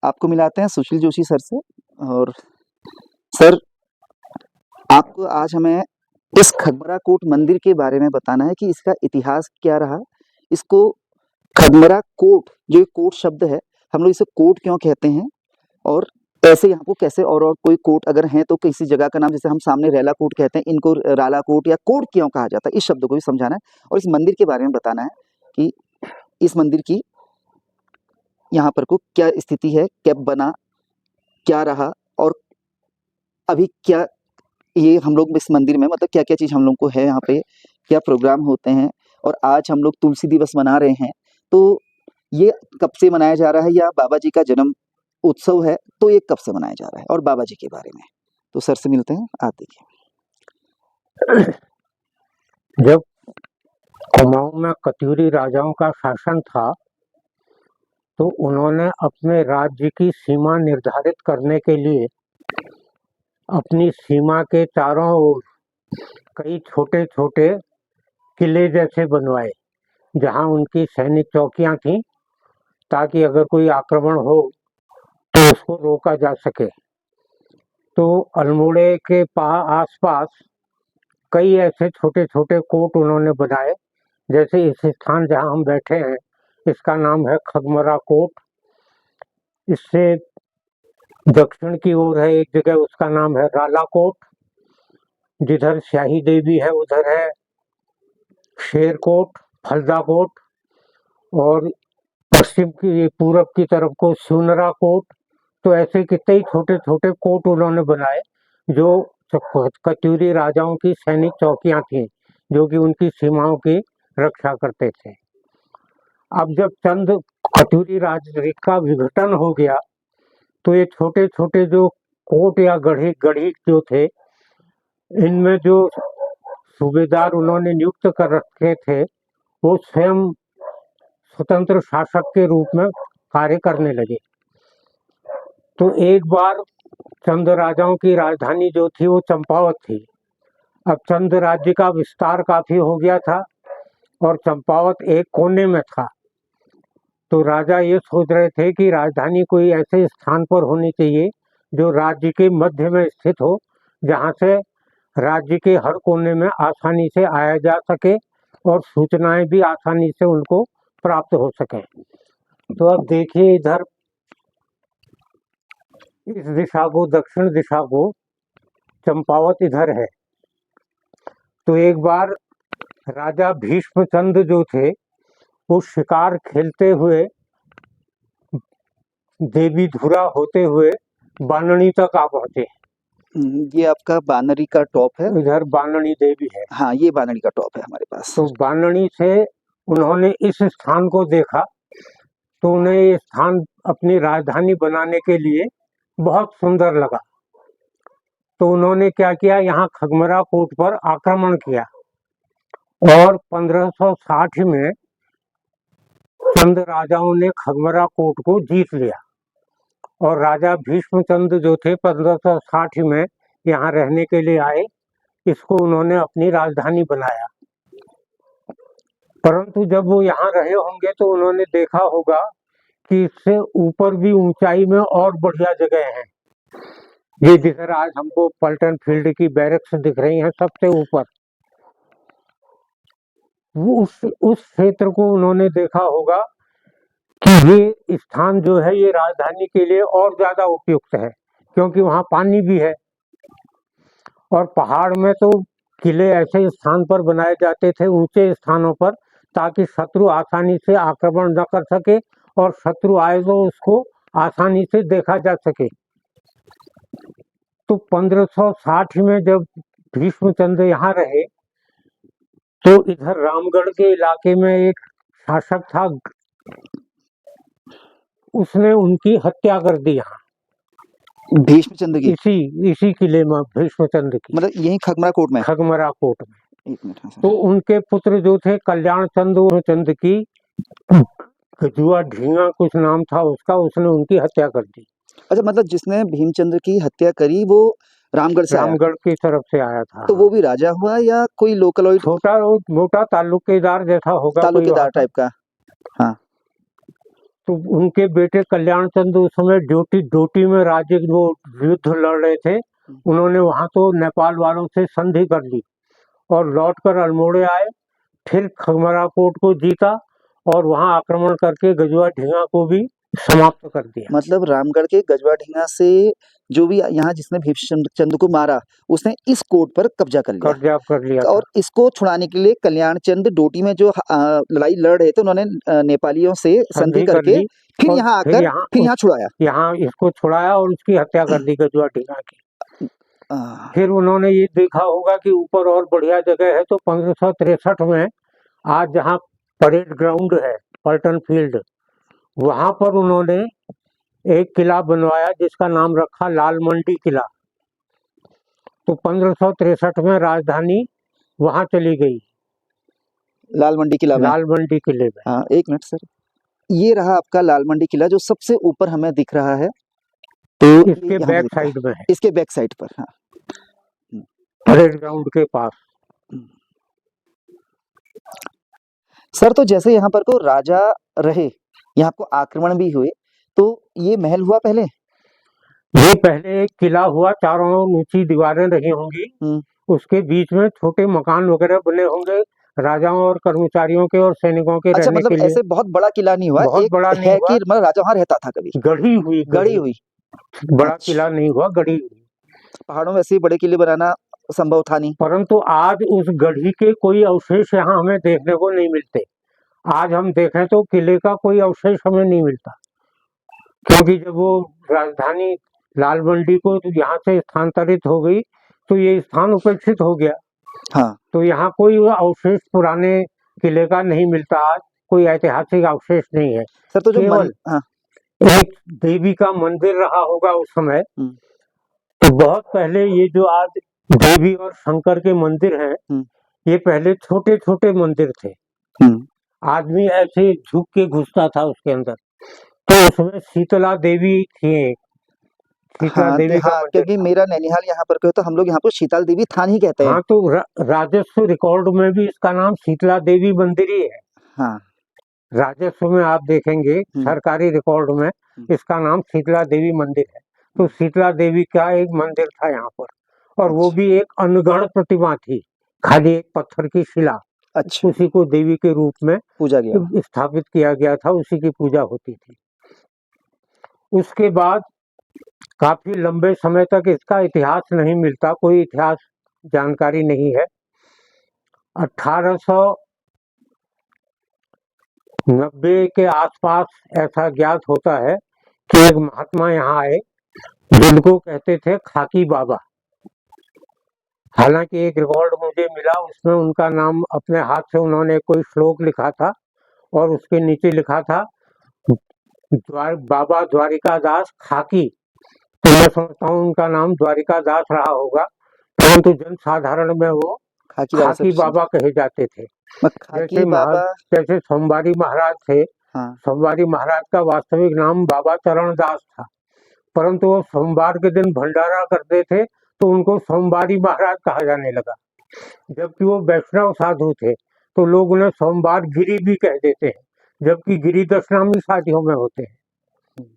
आपको मिलाते हैं सुशील जोशी सर से। और सर, आपको आज हमें इस खगमरा कोट मंदिर के बारे में बताना है कि इसका इतिहास क्या रहा। इसको खगमरा कोट, जो ये कोट शब्द है, हम लोग इसे कोट क्यों कहते हैं, और ऐसे यहाँ को कैसे और कोई कोट अगर हैं तो किसी जगह का नाम, जैसे हम सामने रेला कोट कहते हैं, इनको राला कोट या कोट क्यों कहा जाता है, इस शब्द को भी समझाना है। और इस मंदिर के बारे में बताना है कि इस मंदिर की यहाँ पर को क्या स्थिति है, कब बना, क्या रहा, और अभी क्या ये हम लोग इस मंदिर में मतलब क्या क्या चीज़ हम लोग को है, यहाँ पे क्या प्रोग्राम होते हैं। और आज हम लोग तुलसी दिवस मना रहे हैं, तो ये कब से मनाया जा रहा है, या बाबा जी का जन्म उत्सव है तो ये कब से मनाया जा रहा है, और बाबा जी के बारे में। तो सर से मिलते हैं, आप देखिए। जब कुमाऊं में कत्यूरी राजाओं का शासन था तो उन्होंने अपने राज्य की सीमा निर्धारित करने के लिए अपनी सीमा के चारों ओर कई छोटे छोटे किले जैसे बनवाए, जहां उनकी सैनिक चौकियां थीं, ताकि अगर कोई आक्रमण हो तो उसको रोका जा सके। तो अल्मोड़े के आसपास कई ऐसे छोटे छोटे कोट उन्होंने बनाए। जैसे इस स्थान जहां हम बैठे हैं, इसका नाम है खगमरा कोट। इससे दक्षिण की ओर है एक जगह, उसका नाम है राला कोट। जिधर शाही देवी है उधर है शेर कोट, फलदा कोट, और पश्चिम की पूरब की तरफ को सुनरा कोट। तो ऐसे कितने छोटे छोटे कोट उन्होंने बनाए जो कत्यूरी राजाओं की सैनिक चौकियां थीं, जो कि उनकी सीमाओं की रक्षा करते थे। अब जब चंद कत्यूरी राज का विघटन हो गया तो ये छोटे छोटे जो कोट या गढ़ी जो थे, इनमें जो सूबेदार उन्होंने नियुक्त कर रखे थे वो स्वयं स्वतंत्र शासक के रूप में कार्य करने लगे। तो एक बार चंद राजाओं की राजधानी जो थी वो चंपावत थी। अब चंद राज्य का विस्तार काफी हो गया था और चंपावत एक कोने में था। तो राजा ये सोच रहे थे कि राजधानी कोई ऐसे स्थान पर होनी चाहिए जो राज्य के मध्य में स्थित हो, जहां से राज्य के हर कोने में आसानी से आया जा सके और सूचनाएं भी आसानी से उनको प्राप्त हो सके। तो अब देखिए, इधर इस दिशा को, दक्षिण दिशा को चंपावत इधर है। तो एक बार राजा भीष्मचंद जो थे वो शिकार खेलते हुए देवी धुरा होते हुए बाननी तक आ पहुंचे। ये आपका बानरी का टॉप है, इधर बाननी देवी है। हाँ, ये बानरी का टॉप है हमारे पास। तो बाननी से उन्होंने इस स्थान को देखा तो उन्हें ये स्थान अपनी राजधानी बनाने के लिए बहुत सुंदर लगा। तो उन्होंने क्या किया, यहाँ खगमरा कोट पर आक्रमण किया और 1560 में चंद राजाओं ने खगमरा कोट को जीत लिया। और राजा भीष्मचंद जो थे 1560 में यहाँ रहने के लिए आए, इसको उन्होंने अपनी राजधानी बनाया। परंतु जब वो यहाँ रहे होंगे तो उन्होंने देखा होगा कि इससे ऊपर भी ऊंचाई में और बढ़िया जगह है। ये जिधर आज हमको पल्टन फील्ड की बैरक्स दिख रही हैं, सबसे ऊपर वो उस क्षेत्र को उन्होंने देखा होगा कि ये स्थान जो है ये राजधानी के लिए और ज्यादा उपयुक्त है, क्योंकि वहाँ पानी भी है। और पहाड़ में तो किले ऐसे स्थान पर बनाए जाते थे, ऊंचे स्थानों पर, ताकि शत्रु आसानी से आक्रमण न कर सके और शत्रु आए तो उसको आसानी से देखा जा सके। तो 1560 में जब भीष्मचंद यहाँ रहे तो इधर रामगढ़ के इलाके में एक शासक था, उसने उनकी हत्या कर दी यहाँ भीष्मचंद की, इसी किले में, भीष्मचंद की, मतलब यही खगमरा कोट में, खगमरा कोट में। एक मिनट। हाँ, तो उनके पुत्र जो थे कल्याण चंद की गजुआ ढींगा कुछ नाम था उसका, उसने उनकी हत्या कर दी। अच्छा, मतलब जिसने भीमचंद्र की हत्या करी वो रामगढ़ से आया? रामगढ़ की तरफ से आया था। तो वो भी राजा हुआ या कोई लोकल छोटा मोटा तालुकेदार जैसा होगा, तालुकेदार टाइप का? हाँ। तो उनके बेटे कल्याण चंद उस समय डोटी में राज्य वो युद्ध लड़ रहे थे। उन्होंने वहां तो नेपाल वालों से संधि कर ली और लौटकर अल्मोड़े आए, फिर खगमरा कोट को जीता और वहां आक्रमण करके गजुआ ढींगा को भी समाप्त कर दिया। मतलब रामगढ़ के गजवा ढींगा से जो भी यहाँ जिसने भीमचंद को मारा, उसने इस कोट पर कब्जा कर लिया था। और इसको छुड़ाने के लिए कल्याण चंद डोटी में जो लड़ाई लड़ रहे थे, उन्होंने नेपालियों से संधि करके फिर यहाँ आकर फिर यहाँ छुड़ाया। यहाँ इसको छुड़ाया और उसकी हत्या कर दी गजुआ ढींगा की। फिर उन्होंने ये देखा होगा कि ऊपर और बढ़िया जगह है, तो 1563 में आज जहाँ परेड ग्राउंड है, पल्टन फील्ड, वहां पर उन्होंने एक किला बनवाया जिसका नाम रखा लाल मंडी किला। तो 1563 में राजधानी वहां चली गई, लाल मंडी किला में। लाल मंडी किले में। हाँ, एक मिनट सर, ये रहा आपका लाल मंडी किला जो सबसे ऊपर हमें दिख रहा है। तो इसके बैक साइड में है, इसके बैक साइड पर। हाँ, परेड ग्राउंड के पास। सर, तो जैसे यहाँ पर को राजा रहे, यहाँ को आक्रमण भी हुए, तो ये महल हुआ पहले? ये पहले एक किला हुआ, चारों ऊंची दीवारें रही होंगी, उसके बीच में छोटे मकान वगैरह बने होंगे राजाओं और कर्मचारियों के और सैनिकों के रहने मतलब के लिए। ऐसे बहुत बड़ा किला नहीं हुआ, बहुत बड़ा नहीं हुआ, कि मतलब राजा वहां रहता था कभी। गढ़ी हुई बड़ा किला नहीं हुआ, गढ़ी हुई। पहाड़ों में ऐसे बड़े किले बनाना संभव था नहीं। परंतु आज उस गढ़ी के कोई अवशेष यहाँ हमें देखने को नहीं मिलते। आज हम देखें तो किले का कोई अवशेष हमें नहीं मिलता, क्योंकि जब वो राजधानी लाल मंडी को यहाँ से स्थानांतरित हो गई तो ये स्थान उपेक्षित हो गया। हाँ, तो यहाँ कोई अवशेष पुराने किले का नहीं मिलता, आज कोई ऐतिहासिक अवशेष नहीं है। सर, तो जो केवल एक देवी का मंदिर रहा होगा उस समय। तो बहुत पहले ये जो आज देवी और शंकर के मंदिर हैं, ये पहले छोटे छोटे मंदिर थे। आदमी ऐसे झुक के घुसता था उसके अंदर। तो उसमें शीतला देवी थी, शीतला देवी का क्योंकि मेरा नैनीहाल यहाँ पर तो हम लोग यहाँ पर शीतल देवी थान ही कहते हैं। हाँ, तो राजस्व रिकॉर्ड में भी इसका नाम शीतला देवी मंदिर ही है। हाँ, राजस्व में आप देखेंगे सरकारी रिकॉर्ड में इसका नाम शीतला देवी मंदिर है। तो शीतला देवी का एक मंदिर था यहाँ पर, और वो भी एक अनगढ़ प्रतिमा थी, खाली एक पत्थर की शिला। उसी को देवी के रूप में पूजा गया, स्थापित किया गया था, उसी की पूजा होती थी। उसके बाद काफी लंबे समय तक इसका इतिहास नहीं मिलता, कोई इतिहास जानकारी नहीं है। 1890 के आसपास ऐसा ज्ञात होता है कि एक महात्मा यहाँ आए जिनको कहते थे खाकी बाबा। हालांकि एक रिकॉर्ड मुझे मिला, उसमें उनका नाम अपने हाथ से उन्होंने कोई श्लोक लिखा था और उसके नीचे लिखा था बाबा द्वारिका दास खाकी। तो मैं समझता हूँ उनका नाम द्वारिका दास रहा होगा, परंतु जनसाधारण में वो खाकी बाबा कहे जाते थे। जैसे सोमवारी महाराज थे, सोमवारी महाराज का वास्तविक नाम बाबा चरण दास था, परंतु वो सोमवार के दिन भंडारा करते थे तो उनको सोमवारी महाराज कहा जाने लगा। जबकि वो वैष्णव साधु थे तो लोग उन्हें सोमवार गिरी भी कह देते हैं, जबकि गिरी दशनामी शादियों में होते हैं,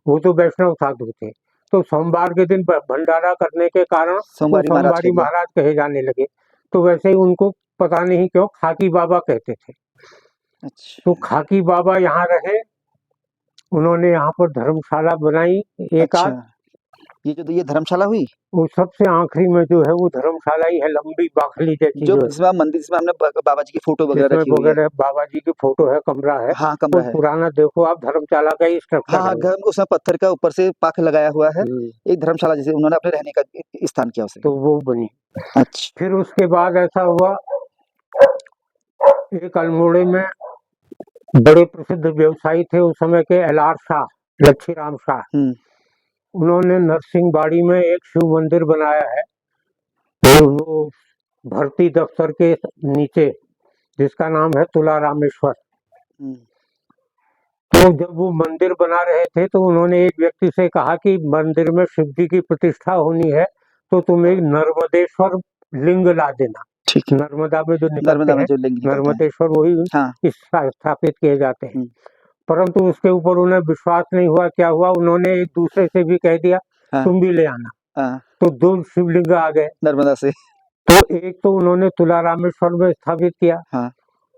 वो तो वैष्णव साधु थे। तो सोमवार के दिन भंडारा करने के कारण सोमवारी महाराज कहे जाने लगे। तो वैसे ही उनको पता नहीं क्यों खाकी बाबा कहते थे। तो खाकी बाबा यहाँ रहे, उन्होंने यहाँ पर धर्मशाला बनाई एक आध। ये धर्मशाला हुई, वो सबसे आखिरी में जो है वो धर्मशाला ही है, लंबी बाखली जैसी, जो जिसमें मंदिर जिसमें हमने बाबा जी की फोटो वगैरह रखी हुई है। बाबा जी की फोटो है, कमरा है। हाँ, कमरा है पुराना, देखो आप धर्मशाला का ही स्ट्रक्चर। हाँ, घर उसमें पत्थर का ऊपर से पाख लगाया हुआ है, एक धर्मशाला जैसे उन्होंने अपने रहने का स्थान किया उसे, तो वो बनी। अच्छा, फिर उसके बाद ऐसा हुआ, एक अल्मोड़े में बड़े प्रसिद्ध व्यवसायी थे उस समय के, एलआर शाह, लक्ष्मीराम शाह। उन्होंने नरसिंहबाड़ी में एक शिव मंदिर बनाया है, तो वो भर्ती दफ्तर के नीचे, जिसका नाम है तुला रामेश्वर। तो जब वो मंदिर बना रहे थे तो उन्होंने एक व्यक्ति से कहा कि मंदिर में शिव जी की प्रतिष्ठा होनी है तो तुम एक नर्मदेश्वर लिंग ला देना। ठीक, नर्मदा में जो लिंग, नर्मदेश्वर वही स्थापित किए जाते हैं। परंतु उसके ऊपर उन्हें विश्वास नहीं हुआ। क्या हुआ, उन्होंने एक दूसरे से भी कह दिया हाँ। तुम भी ले आना, हाँ, तो 2 शिवलिंग आ गए। नर्मदा से। तो एक तो उन्होंने तुलारामेश्वर में स्थापित किया, हाँ,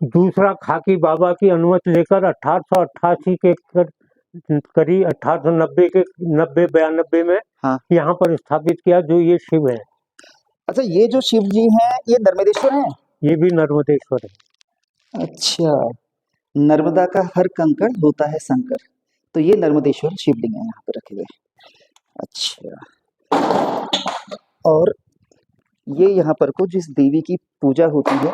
दूसरा खाकी बाबा की अनुमति लेकर 1888 के करीब 1890 के 90-92 में हाँ। यहाँ पर स्थापित किया, जो ये शिव है। अच्छा, ये जो शिव जी हैं ये नर्मदेश्वर हैं? ये भी नर्मदेश्वर है। अच्छा, नर्मदा का हर कंकड़ होता है शंकर, तो ये नर्मदेश्वर शिवलिंग है यहाँ पे रखे हुए। अच्छा, और ये यहाँ पर को जिस देवी की पूजा होती है,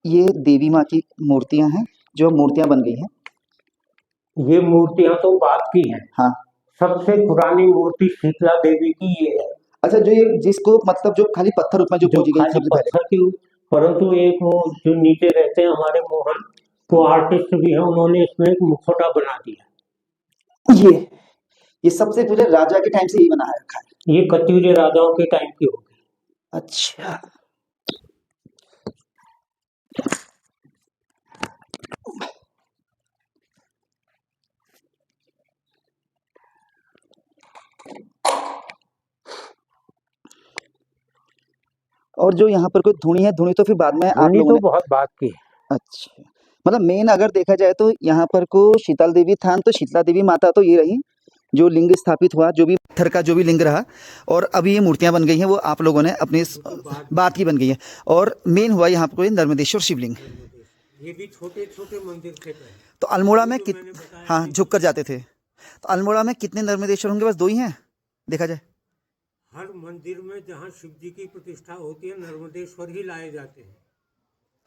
ये देवी माँ की मूर्तियाँ हैं, जो मूर्तियाँ बन गई हैं। ये मूर्तियां तो बात की हैं। हाँ। सबसे पुरानी मूर्ति शीतला देवी की ये है। अच्छा, जो ये जिसको मतलब जो खाली पत्थर रूप में जो पूजी गई खाली सबसे पहले। पत्थर की, परंतु एक वो जो नीचे रहते हैं हमारे मोहन, वो आर्टिस्ट भी है, उन्होंने इसमें एक मुखौटा बना दिया। ये सबसे पहले राजा के टाइम से ही बना है रखा है। ये कत्यूरे राजाओं के टाइम की होगी। अच्छा, और जो यहाँ पर कोई धुनी है, धुनी तो फिर बाद में आप धुनी लोगों तो ने। बहुत बात की है। अच्छा, मतलब मेन अगर देखा जाए तो यहाँ पर को शीतल देवी थान, तो शीतला देवी माता तो ये रही जो लिंग स्थापित हुआ, जो भी पत्थर का जो भी लिंग रहा, और अभी ये मूर्तियां बन गई हैं, वो आप लोगों ने अपनी बात की बन गई है। और मेन हुआ यहाँ पर कोई नर्मदेश्वर शिवलिंग। ये भी छोटे छोटे मंदिर थे पहले। तो अल्मोड़ा में हाँ, झुक कर जाते थे। तो अल्मोड़ा में कितने नर्मदेश्वर होंगे? बस 2 ही हैं देखा जाए। हर मंदिर में जहाँ शिव जी की प्रतिष्ठा होती है नर्मदेश्वर ही लाए जाते हैं।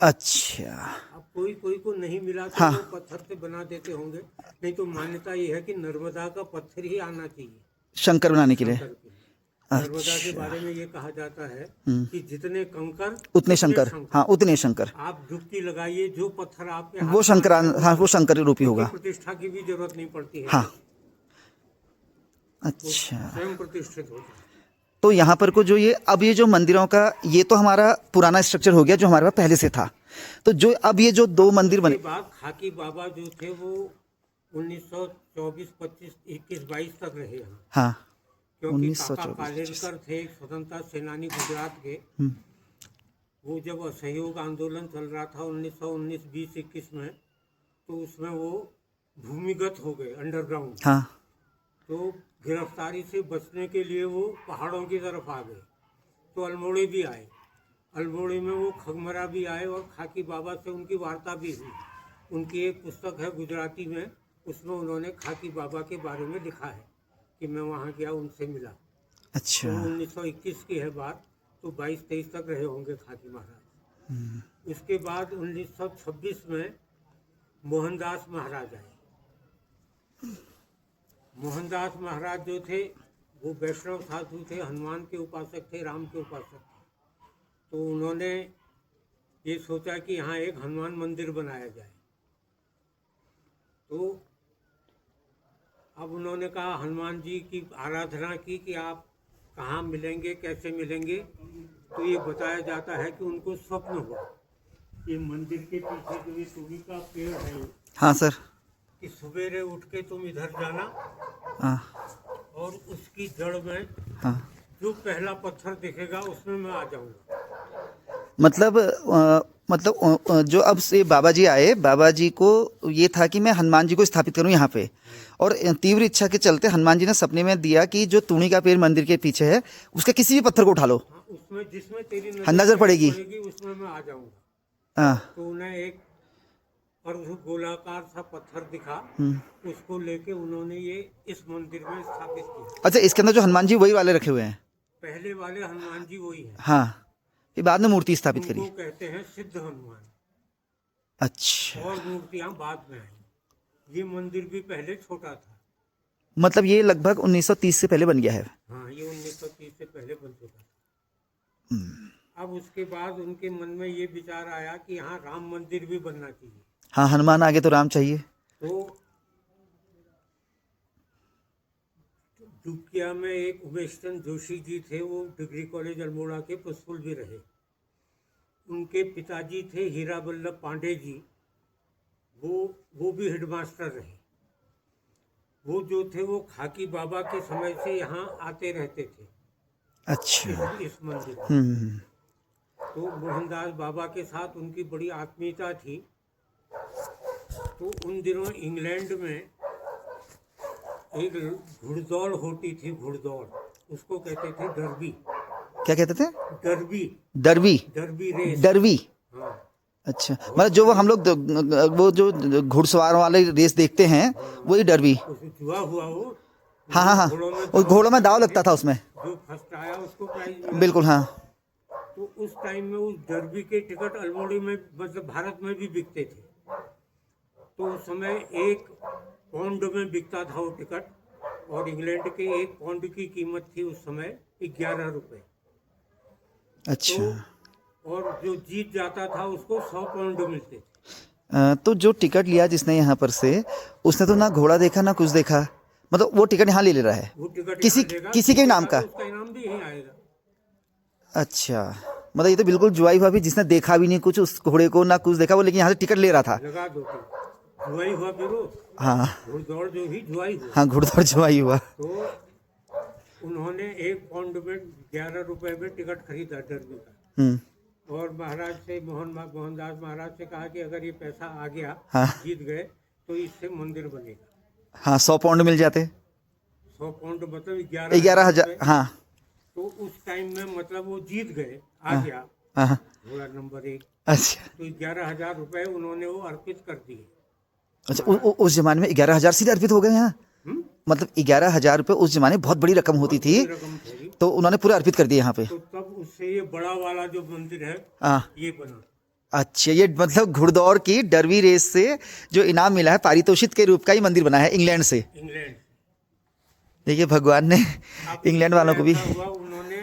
अच्छा, अब कोई कोई को नहीं मिला तो हाँ। वो पत्थर से बना देते होंगे, नहीं तो मान्यता ये है कि नर्मदा का पत्थर ही आना चाहिए शंकर बनाने के लिए। शंकर के लिए। नर्मदा के बारे में ये कहा जाता है कि जितने कंकर उतने शंकर। हाँ, उतने शंकर। आप डुबकी लगाइए, जो पत्थर आपके वो शंकर, हाँ, वो शंकर रूपी होगा। प्रतिष्ठा की भी जरूरत नहीं पड़ती है। हाँ। अच्छा, स्वयं प्रतिष्ठित होता है। तो यहाँ पर को जो ये अब ये जो मंदिरों का ये तो हमारा पुराना स्ट्रक्चर हो गया जो हमारे पास पहले से था। तो जो अब ये जो 2 मंदिर बने, बाद खाकी बाबा जो थे वो 1924, 25, 21, 22 तक रहे यहाँ। हाँ, क्योंकि काका 1924, कालेलकर थे एक स्वतंत्रता सेनानी गुजरात के। वो जब असहयोग आंदोलन चल रहा था 1919, 20, 21 में, तो उसमें वो भूमिगत हो गए अंडरग्राउंड। हाँ, तो गिरफ्तारी से बचने के लिए वो पहाड़ों की तरफ आ गए, तो अल्मोड़े भी आए। अल्मोड़े में वो खगमरा भी आए और खाकी बाबा से उनकी वार्ता भी हुई। उनकी एक पुस्तक है गुजराती में, उसमें उन्होंने खाकी बाबा के बारे में लिखा है कि मैं वहाँ गया, उनसे मिला। अच्छा, तो 1921 की है बात, तो 22-23 तक रहे होंगे खाकी महाराज। उसके बाद 1926 में मोहनदास महाराज आए। मोहनदास महाराज जो थे वो वैष्णव साधु थे, हनुमान के उपासक थे, राम के उपासक थे। तो उन्होंने ये सोचा कि यहाँ एक हनुमान मंदिर बनाया जाए। तो अब उन्होंने कहा, हनुमान जी की आराधना की कि आप कहाँ मिलेंगे, कैसे मिलेंगे। तो ये बताया जाता है कि उनको स्वप्न हुआ, ये मंदिर के पीछे जो ये तुलसी का पेड़ है, हाँ सर, कि सवेरे उठ के तुम इधर जाना हाँ, और उसकी जड़ में हाँ, जो पहला पत्थर दिखेगा उसमें मैं आ जाऊंगा। मतलब जो अब से बाबा जी आए, बाबा जी को ये था कि मैं हनुमान जी को स्थापित करूं यहाँ पे, और तीव्र इच्छा के चलते हनुमान जी ने सपने में दिया कि जो तुणी का पेड़ मंदिर के पीछे है उसके किसी भी पत्थर को उठा लो, हाँ, उसमें जिसमें तेरी नजर पड़ेगी, उसमें मैं आ जाऊंगा। हाँ। तो उन्हें एक अर्ध गोलाकार सा पत्थर दिखा, उसको लेके उन्होंने ये इस मंदिर में स्थापित किया। अच्छा, इसके अंदर जो हनुमान जी वही वाले रखे हुए हैं? पहले वाले हनुमान जी वही है। हाँ, फिर बाद में मूर्ति स्थापित करी। उनको कहते हैं सिद्ध हनुमान। अच्छा, और मूर्तियां बाद में आई। ये मंदिर भी पहले छोटा था। मतलब ये लगभग 1930 से पहले बन गया है। हाँ, ये 1930 से पहले बन चुका था। अब उसके बाद उनके मन में ये विचार आया कि यहाँ राम मंदिर भी बनना चाहिए। हाँ, हनुमान आगे तो राम चाहिए। तो डुबकिया में एक उमेश चंद जोशी जी थे, वो डिग्री कॉलेज अल्मोड़ा के प्रिंसिपल भी रहे। उनके पिताजी थे हीरा वल्लभ पांडे जी, वो भी हेडमास्टर रहे। वो जो थे वो खाकी बाबा के समय से यहाँ आते रहते थे अच्छा। इस मंदिर में। हम्म। तो मोहनदास बाबा के साथ उनकी बड़ी आत्मीयता थी। तो उन दिनों इंग्लैंड में एक घुड़दौड़ होती थी, घुड़दौड़, उसको कहते थे डर्बी। क्या कहते थे? Derby. Derby. Derby race. Derby. हाँ। अच्छा, मतलब जो वो हम लोग वो जो घुड़सवार वाले रेस देखते हैं वही डर्बी। उसमें जुआ हुआ वो। हाँ हाँ हाँ, घोड़ों में उस घोड़ों में दाव लगता था उसमें। जो फर्स्ट आया उसको प्राइज मिला। बिल्कुल हाँ। तो उस टाइम में उस डर्बी के टिकट अल्मोड़ी में, मतलब भारत में भी बिकते थे। तो उस समय 1 पाउंड में बिकता था वो टिकट, और इंग्लैंड के 1 पाउंड की कीमत थी उस समय 11 रुपए। अच्छा। और जो जीत जाता था उसको 100 पाउंड मिलते थे। तो जो टिकट लिया जिसने यहाँ पर से, उसने तो ना घोड़ा देखा ना कुछ देखा, मतलब वो टिकट यहाँ ले ले रहा है वो टिकट किसी यहाँ लेगा, किसी के नाम का। तो उसका इनाम भी यहीं आएगा। अच्छा, मतलब ये तो बिल्कुल जुआई हुआ भी, जिसने देखा भी नहीं कुछ उस घोड़े को ना कुछ देखा, वो लेकिन यहाँ से टिकट ले रहा था। लगा दो जुआई हुआ फिर वो। हाँ घुड़दौड़ जो ही जुआई हुआ। हाँ, घुड़दौड़ जुआई हुआ। तो उन्होंने 1 पाउंड में 11 रुपए में टिकट खरीदा डर्बी का। और महाराज से मोहनदास महाराज से कहा कि अगर ये पैसा आ गया, हाँ। जीत गए, तो इससे मंदिर बनेगा। हाँ, 100 पाउंड मिल जाते। 100 पाउंड मतलब 11,000। हाँ। तो उस टाइम में मतलब वो जीत गए, आ गया हाँ। घोड़ा नंबर 1। अच्छा। तो 11,000 रुपए उन्होंने वो अर्पित कर दिए। अच्छा, उस जमाने में 11,000 सीधे अर्पित हो गए यहाँ? मतलब 11,000 रुपए उस जमाने बहुत बड़ी रकम होती थी, तो उन्होंने पूरा अर्पित कर दिया यहाँ पे। तो तब उससे ये बड़ा वाला जो मंदिर है ये बना। अच्छा, ये मतलब घुड़दौड़ की डर्बी रेस से जो इनाम मिला है पारितोषिक के रूप का ही मंदिर बना है इंग्लैंड से। इंग्लैंड। देखिए भगवान ने इंग्लैंड वालों को भी। उन्होंने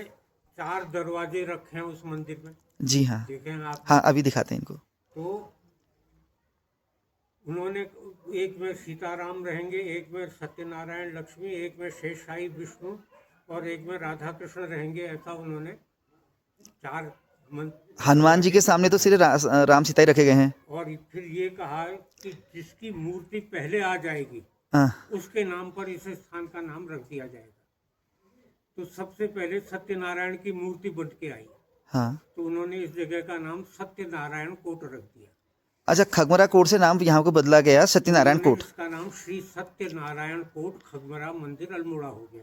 4 दरवाजे रखे हैं उस मंदिर में। जी हाँ, देखें आप। हाँ अभी दिखाते हैं इनको। तो उन्होंने एक में सीताराम रहेंगे, एक में सत्यनारायण लक्ष्मी, एक में शेषशाही विष्णु, और एक में राधा कृष्ण रहेंगे। ऐसा उन्होंने 4 हनुमान जी के सामने तो सिर्फ राम सीता ही रखे गए हैं। और फिर ये कहा कि जिसकी मूर्ति पहले आ जाएगी उसके नाम पर इस स्थान का नाम रख दिया जाएगा। तो सबसे पहले सत्यनारायण की मूर्ति बन के आई। हाँ। तो उन्होंने इस जगह का नाम सत्यनारायण कोट रख दिया। अच्छा, खगमरा कोट से नाम यहाँ को बदला गया सत्यनारायण कोट। इसका नाम श्री सत्यनारायण कोट खगमरा मंदिर अल्मोड़ा हो गया।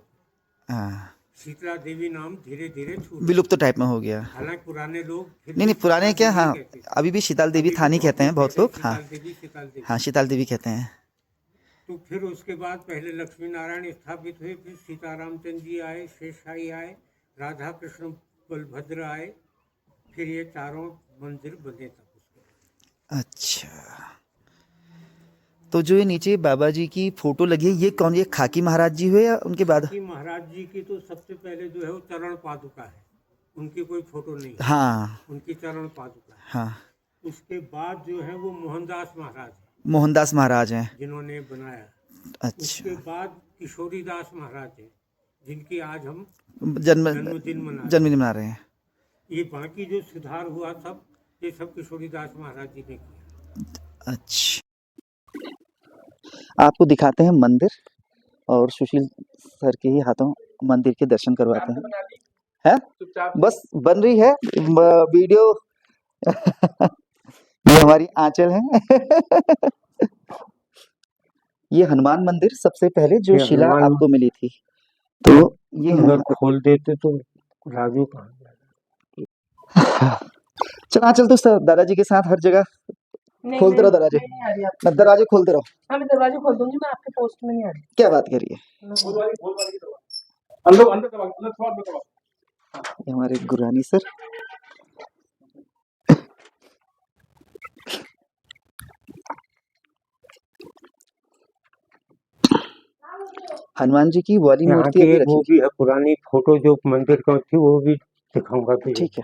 हाँ। शीतला देवी नाम धीरे धीरे विलुप्त टाइप में हो गया। हालांकि पुराने लोग नहीं पुराने क्या, हाँ अभी भी शीतल देवी थानी कहते हैं बहुत लोग। हाँ हाँ, शीतल देवी कहते हैं। तो फिर उसके बाद पहले लक्ष्मी नारायण स्थापित हुए, फिर सीतारामचंद्र जी आए, शेषशाही आए, राधा कृष्ण बलभद्र आए, फिर ये 4 मंदिर बने तब उसके। अच्छा, तो जो ये नीचे बाबा जी की फोटो लगी है, ये कौन, ये खाकी महाराज जी हुए या उनके बाद? खाकी महाराज जी की तो सबसे पहले जो है वो चरण पादुका है, उनकी कोई फोटो नहीं है। हाँ, उनकी चरण पादुका है। हाँ। उसके बाद जो है वो मोहनदास महाराज है। मोहनदास महाराज हैं जिन्होंने बनाया। अच्छा। उसके बाद किशोरीदास महाराज है, जिनकी आज हम जन्मदिन मना रहे हैं। ये बाकी जो सुधार हुआ सब, ये सब किशोरीदास महाराज जी ने किया। अच्छा, आपको दिखाते हैं मंदिर, और सुशील सर के ही हाथों मंदिर के दर्शन करवाते हैं। है बस बन रही है वीडियो। ये हमारी आंचल है। ये हनुमान मंदिर सबसे पहले जो शिला आपको मिली थी, तो ये अगर खोल देते तो राजू कहाँ। चल चल, तो दादाजी के साथ हर जगह खोलते रहो दरवाजे। मैं दरवाजे खोलते रहो। हाँ, मैं दरवाजे खोल दूंगी, मैं आपके पोस्ट में नहीं आ रही। क्या बात करिए। ये हमारे गुरानी सर। हनुमान जी की वाली मूर्ति अभी वो भी है, पुरानी फोटो जो मंदिर का थी वो भी दिखाऊंगा। ठीक है,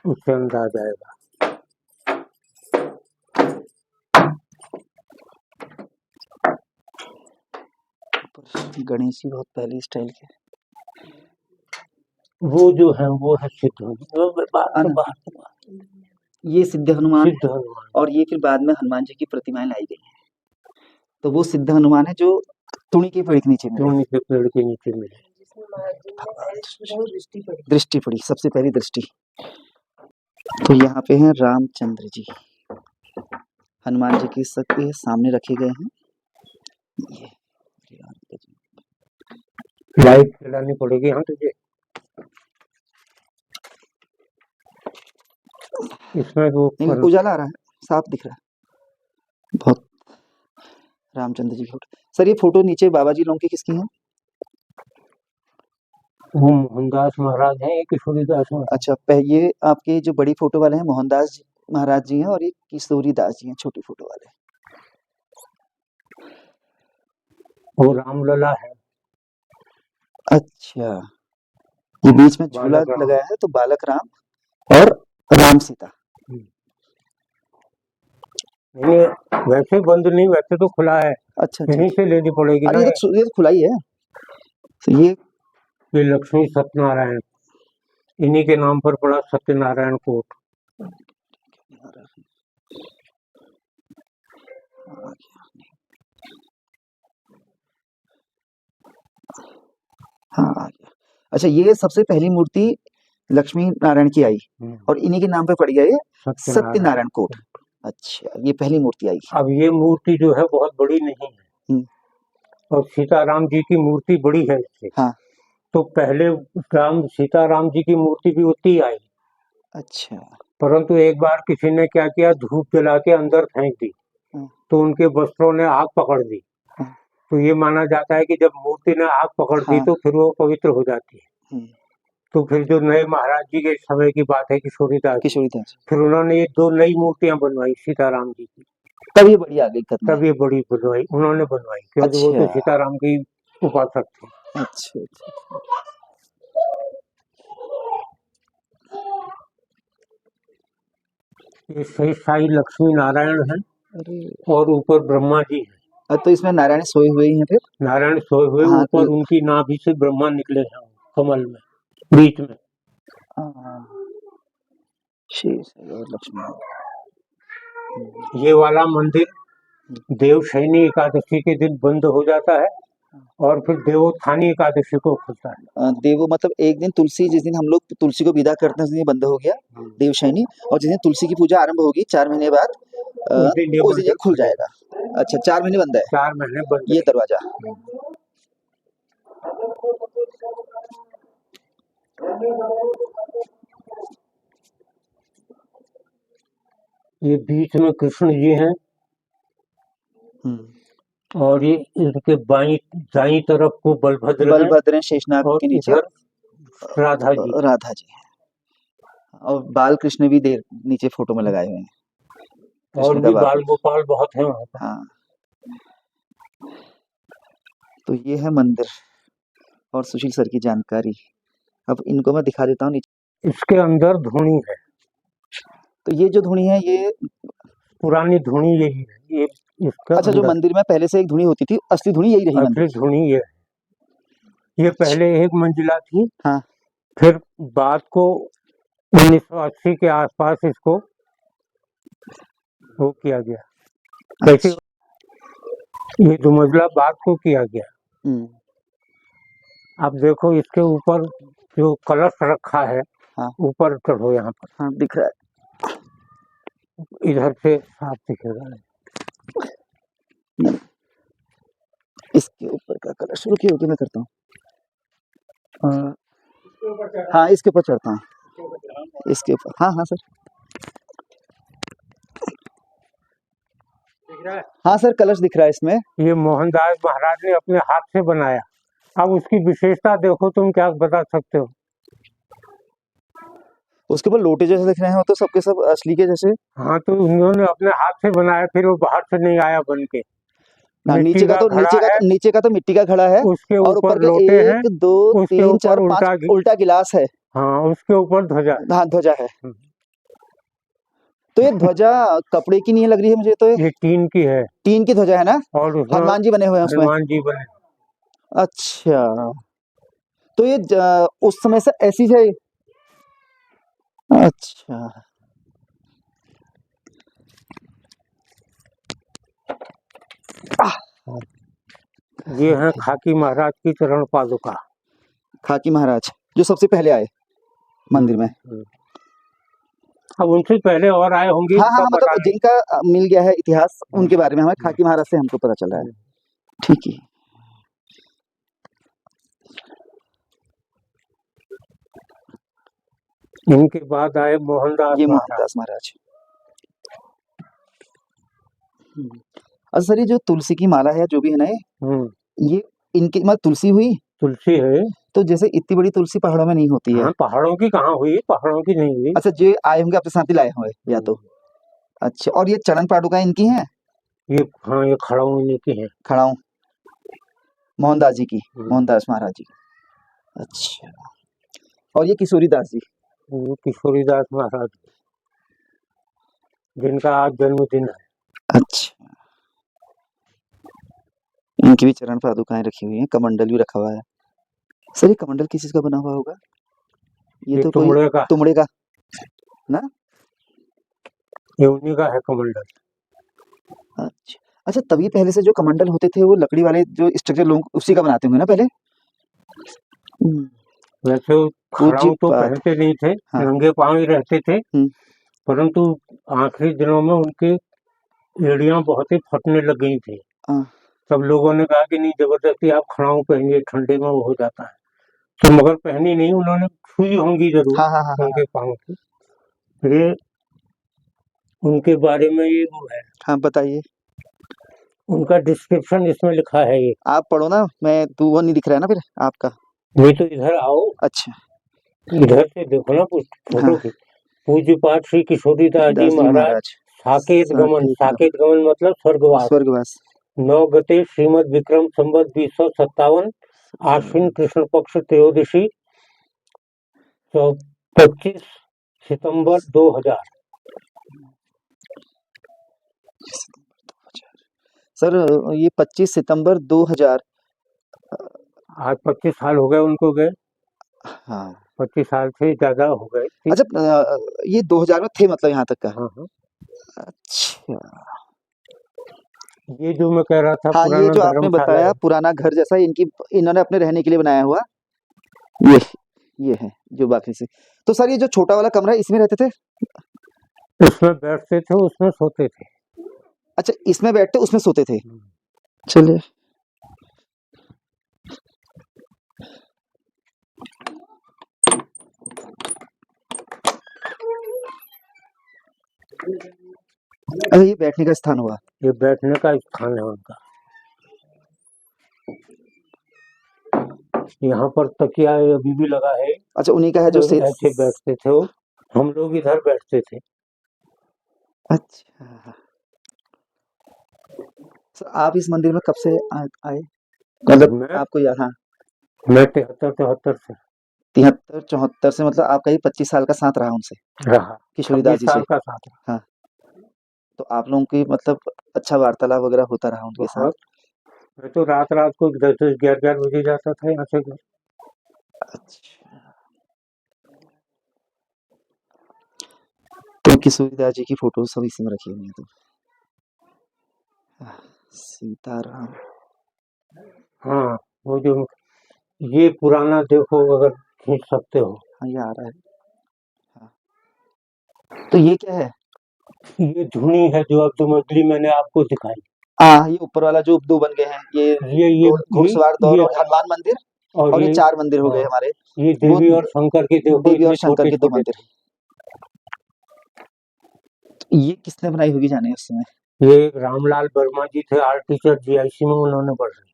उससे अंदाज आएगा। गणेश जी बहुत पहले स्टाइल के। वो जो है वो है सिद्ध। ये सिद्ध हनुमान सिद्ध हनुमान। और ये फिर बाद में हनुमान जी की प्रतिमाएं लाई गई हैं। तो वो सिद्ध हनुमान है जो तुणी के पेड़ के नीचे मिले। तुणी के पेड़ के नीचे मिले। जिसमें महाराज जी ने बहुत दृष्टि पड़ी। दृष्टि पड़ी, सबसे पहली दृष्टि। तो यहाँ पे हैं रामचंद्र जी, हनुमान जी के सबके सामने रखे गए हैं। ये लाइट जलानी पड़ेगी हाँ तुझे। इसमें वो नहीं, उजाला आ रहा है, साफ दिख रहा है बहुत। रामचंद्र जी की फोटो। सर ये फोटो नीचे बाबा जी लोगों की किसकी हैं? वो मोहनदास महाराज हैं, किशोरीदास महाराज। अच्छा, ये आपके जो बड़ी फोटो वाले हैं मोहनदास महाराज जी हैं और ये किशोरी दास जी हैं छोटी फोटो वाले। वो रामलला है। अच्छा, ये बीच में झूला बालक राम। लगाया है तो बालक राम और राम सीता। नहीं वैसे बंद नहीं, वैसे तो खुला है। अच्छा यहीं से लेनी पड़ेगी ना। ये तो खुला ही है। तो ये लक्ष्मी सत्यनारायण, इन्हीं के नाम पर पड़ा सत्यनारायण कोट। हाँ आ गया। अच्छा, ये सबसे पहली मूर्ति लक्ष्मी नारायण की आई और इन्हीं के नाम पे पड़ गया ये सत्यनारायण कोट। अच्छा, ये पहली मूर्ति आई। अब ये मूर्ति जो है बहुत बड़ी नहीं है और सीताराम जी की मूर्ति बड़ी है इससे। हाँ। तो पहले सीताराम जी की मूर्ति भी उतनी आई। अच्छा। परंतु एक बार किसी ने क्या किया, धूप जला के अंदर फेंक दी तो उनके वस्त्रों ने आग पकड़ दी। तो ये माना जाता है कि जब मूर्ति ने आग पकड़ दी तो फिर वो पवित्र हो जाती है। तो फिर जो नए महाराज जी के समय की बात है, किशोरीदास, फिर उन्होंने ये 2 नई मूर्तियां बनवाई सीताराम जी की। तब ये बड़ी आ गई। तब ये बड़ी बनवाई उन्होंने बनवाई, क्योंकि वो तो सीताराम की उपासक थे। अच्छा। ये शेषशाही लक्ष्मी नारायण है और ऊपर ब्रह्मा जी है। तो इसमें नारायण सोए हुए ही हैं। फिर नारायण सोए हुए, ऊपर उनकी नाभि से ब्रह्मा निकले हैं कमल में बीच में। शेष और लक्ष्मी। ये वाला मंदिर देवशयनी एकादशी के दिन बंद हो जाता है और फिर देवोत्थानी एकादशी को खुलता है। देवो मतलब एक दिन तुलसी, जिस दिन हम लोग तुलसी को विदा करते हैं उस दिन बंद हो गया देवशयनी, और जिस दिन तुलसी की पूजा आरंभ होगी 4 महीने बाद उस दिन ये खुल जाएगा। अच्छा, 4 महीने बंद है। 4 महीने बंद ये दरवाजा। ये बीच में कृष्ण जी हैं और ये इनके दाईं तरफ को बलभद्र हैं शेषनाग के नीचे, राधा जी और बाल कृष्ण भी देर नीचे फोटो में लगाए हुए हैं और भी बाल गोपाल बहुत हैं वहाँ पर। हाँ। तो ये है मंदिर और सुशील सर की जानकारी। अब इनको मैं दिखा देता हूँ। इसके अंदर धुनी है। तो ये जो धुनी है ये पुरानी धुनी यही है। ये इसका अच्छा, जो मंदिर में पहले से एक धुनी होती थी, असली धुनी यही रही। असली धुनी ये पहले एक मंजिला थी। हाँ। फिर बाद को 1980 के आसपास इसको वो किया गया। कैसे? ये 2 मंजिला बाद को किया गया। अब देखो इसके ऊपर जो कलश रखा है, ऊपर चढ़ो यहाँ पर। हाँ, दिख रहा है। इधर से साफ दिखेगा। इसके ऊपर का कलश रुकिए मैं करता हूँ। हाँ, इसके ऊपर चढ़ता हूँ। इसके ऊपर हाँ सर। हाँ सर, कलश दिख रहा है इसमें। ये मोहनदास महाराज ने अपने हाथ से बनाया। अब उसकी विशेषता देखो, तुम क्या बता सकते हो? उसके ऊपर लोटे जैसे दिख रहे हैं, तो सबके सब असली के जैसे। हाँ, तो उन्होंने अपने हाथ से बनाया, फिर वो बाहर से नहीं आया बन के। नीचे का तो मिट्टी का घड़ा है, उसके और ऊपर लोटे हैं, 1 2 3 4 5 उल्टा गिलास है। हाँ, उसके ऊपर ध्वजा। हाँ, ध्वजा है। तो ये ध्वजा कपड़े की नहीं लग रही है मुझे, तो ये टीन की है। टीन की ध्वजा है ना, और हनुमान जी बने हुए हैं उसमें। हनुमान जी बने। अच्छा, तो ये उस समय से ऐसी है। अच्छा, ये है खाकी महाराज की चरण पादुका। खाकी महाराज जो सबसे पहले आए मंदिर में। अब उनसे पहले और आए होंगे, हाँ हाँ, सब मतलब पता नहीं। जिनका मिल गया है इतिहास उनके बारे में हमें खाकी महाराज से हमको पता चल रहा है। ठीक है। इनके बाद आए मोहनदास ये महाराज। मोहनदास महाराज। अच्छा सर, ये जो तुलसी की माला है जो भी है ना, ये इनकी मतलब तुलसी हुई, तुलसी है। तो जैसे इतनी बड़ी तुलसी पहाड़ों में नहीं होती है। हाँ, पहाड़ों की कहाँ हुई, पहाड़ों की नहीं हुई। अच्छा, जो आए होंगे अपने साथ ही लाए हुए या तो। अच्छा, और ये चरण पादुका इनकी हैं? ये हाँ, ये खड़ाऊ इन्हीं की है। खड़ाऊ मोहनदास जी की, मोहनदास महाराज जी। अच्छा, और ये किशोरीदास जी। वो किशोरीदास महाराज जिनका आज जन्मदिन है। अच्छा, इनकी भी चरण पादुकाएं रखी हुई हैं, कमंडल भी रखा हुआ है। सर, ये कमंडल किस चीज का बना हुआ होगा? ये तो कोई तुमड़े का, तुमड़े का ना? ये उन्हीं का है कमंडल। अच्छा अच्छा, तभी पहले से जो कमंडल होते थे वो लकड़ी वाले जो स्ट्रक्चर लोग उसी का बनाते होंगे ना पहले। वैसे वो खड़ाऊ तो पूज्यपाद। पहनते नहीं थे, हाँ। नंगे पांव ही रहते थे। परंतु आखिरी दिनों में उनके एड़ियां बहुत ही फटने लग गई थी। सब लोगों ने कहा कि नहीं, जबरदस्ती आप खड़ाऊ पहनिए, ठंडे में वो हो जाता है। तो मगर पहनी नहीं, उन्होंने छुई होंगी जरूर। हाँ, उनके पाँव की। ये उनके बारे में ये वो है। हाँ, बताइए। उनका डिस्क्रिप्शन इसमें लिखा है। ये आप पढ़ो ना, मैं तू वो नहीं दिख रहा है ना फिर आपका। नहीं तो इधर आओ। अच्छा, इधर से देखो ना फोटो की। पूज्यपाद श्री किशोरीदास जी महाराज साकेत गमन। साकेत गमन मतलब स्वर्गवास। स्वर्गवास। 9 गते श्रीमद विक्रम संवत 2057 आश्विन कृष्ण पक्ष त्रयोदशी 25 सितंबर 2000। सर, ये 25 सितंबर 2000। आज 25 साल हो गए उनको गए। हाँ, 25 साल से ज्यादा हो गए। अच्छा, ये 2000 में थे मतलब यहाँ तक का। हाँ। अच्छा, ये जो मैं कह रहा था, हाँ, ये जो आपने धर्मशाला बताया है। पुराना घर जैसा इन्होंने अपने रहने के लिए बनाया हुआ ये है जो बाकी से। तो सर, ये जो छोटा वाला कमरा है इसमें रहते थे? इसमें बैठते थे, उसमें सोते थे। अच्छा, इसमें बैठते उसमें सोते थे। चलिए। अच्छा, ये बैठने का स्थान हुआ। ये बैठने का स्थान है उनका। यहाँ पर तकिया अभी भी लगा है। अच्छा, उन्हीं का है जो ऐसे बैठते थे वो। हम लोग इधर बैठते थे। अच्छा, सर आप इस मंदिर में कब से आए? मतलब आपको याद? हाँ, मैं 73-74 से। 73-74 से, मतलब आपका ये 25 साल का साथ रहा उनसे, रहा। किशोरीदास जी से। का साथ रहा। हाँ, तो आप लोगों की मतलब अच्छा वार्तालाप वगैरह होता रहा उनके साथ। मैं तो रात को 10-11 बजे जाता था यहाँ से घर। अच्छा, तो किशोरीदास जी की फोटो सब इसी में रखी हुई है। तो सीताराम। हाँ, वो जो ये पुराना देखो, अगर खींच सकते हो। हाँ, ये आ रहा है। हाँ, तो ये क्या है? ये धुनी है जो अब जो मछली मैंने आपको दिखाई। हाँ, ये ऊपर वाला जो 2 बन गए हैं, ये घुड़सवार दौर और हनुमान मंदिर, और ये 4 मंदिर हो गए हमारे। ये देवी और शंकर के देखो, देवी और शंकर के 2 छोटे-छोटे। मंदिर। ये किसने बनाई होगी जाने उस समय? ये रामलाल वर्मा जी थे, आर्ट टीचर जीआईसी में, उन्होंने बनाई।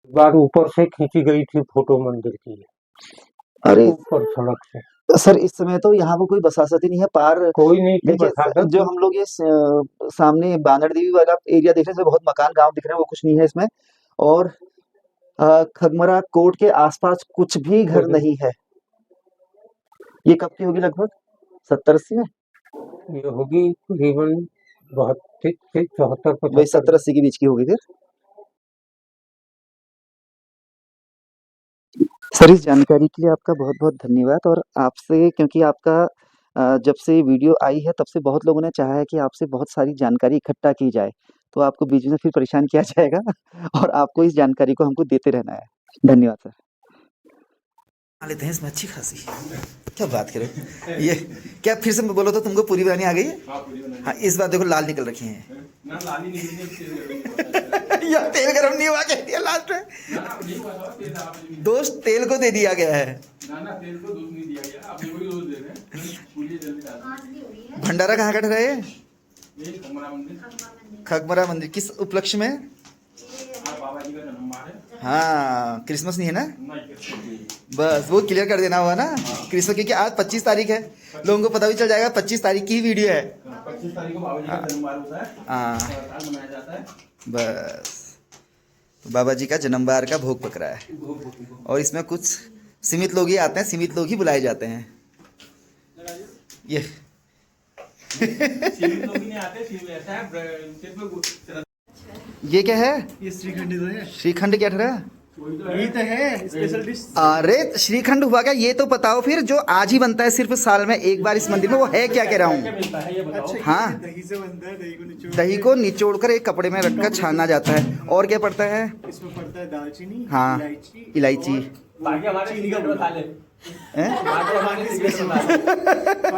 एक बार ऊपर से खींची गई थी फोटो मंदिर की। अरे ऊपर सड़क से। सर, इस समय तो यहाँ पर कोई बसासत ही नहीं है। पार कोई नहीं थी देखिए, बसासत। जो हम लोग ये सामने बानर देवी वाला एरिया देख रहे हैं, बहुत मकान गांव दिख रहे हैं, वो कुछ नहीं है इसमें। और खगमरा कोट के आसपास कुछ भी घर नहीं है। ये कब की होगी? लगभग 70-80 में। ये होगी करीबन 72 से 74-75। वही 70-80 के बीच की होगी फिर। सर, इस जानकारी के लिए आपका बहुत बहुत धन्यवाद। और आपसे, क्योंकि आपका जब से वीडियो आई है तब से बहुत लोगों ने चाहा है कि आपसे बहुत सारी जानकारी इकट्ठा की जाए, तो आपको बीच में फिर परेशान किया जाएगा और आपको इस जानकारी को हमको देते रहना है। धन्यवाद सर। बना लेते हैं इसमें अच्छी खासी। क्या बात करें, ये क्या फिर से बोलो तो तुमको पूरी बनानी आ गई है? हाँ, इस बार देखो लाल निकल रखी हैं। यार तेल गरम नहीं हुआ, कह दिया लास्ट में। दोस्त तेल को दे दिया गया है। तेल को दोष नहीं दिया गया, अपने को ही दोष दे रहे हैं। पूरी जल्दी डाल। भंडारा कहाँ का ठहरा है? ये खगमरा मंदिर। खगमरा मंदिर किस उपलक्ष्य में? बाबा जी का जन्मवार है। हाँ, क्रिसमस नहीं है ना? नहीं, क्रिसमस। बस वो क्लियर कर देना हुआ ना क्रिसमस, क्योंकि आज 25 तारीख है, लोगों को पता भी चल जाएगा 25 तारीख की ही वीडियो है। 25 तारीख को बाबा जी का जन्मवार होता है। हाँ साल मनाया जाता है। बस, तो बाबा जी का जन्मवार का भोग पक रहा है और इसमें कुछ सीमित लोग ही आते हैं, सीमित लोग ही बुलाए जाते हैं। ये सीमित लोग ही नहीं आते, सीमित ऐसा है सिर्फ। ये क्या है? ये श्रीखंड तो है। श्रीखंड क्या ठहरा? ये तो है स्पेशल डिश। अरे श्रीखंड हुआ क्या, ये तो बताओ फिर, जो आज ही बनता है सिर्फ साल में एक बार इस मंदिर में, वो है क्या कह रहा हूँ? मिलता है ये बताओ। हाँ, दही से बनता है, दही को निचोड़ दही को निचोड़ कर एक कपड़े में रखकर छाना जाता है। और क्या पड़ता है? इसमें पड़ता है दालचीनी, हाँ, इलायची। बाकी हमारे चीनी का सिगरेट बता ले। हैं? बाकी हमारे सिगरेट बता ले।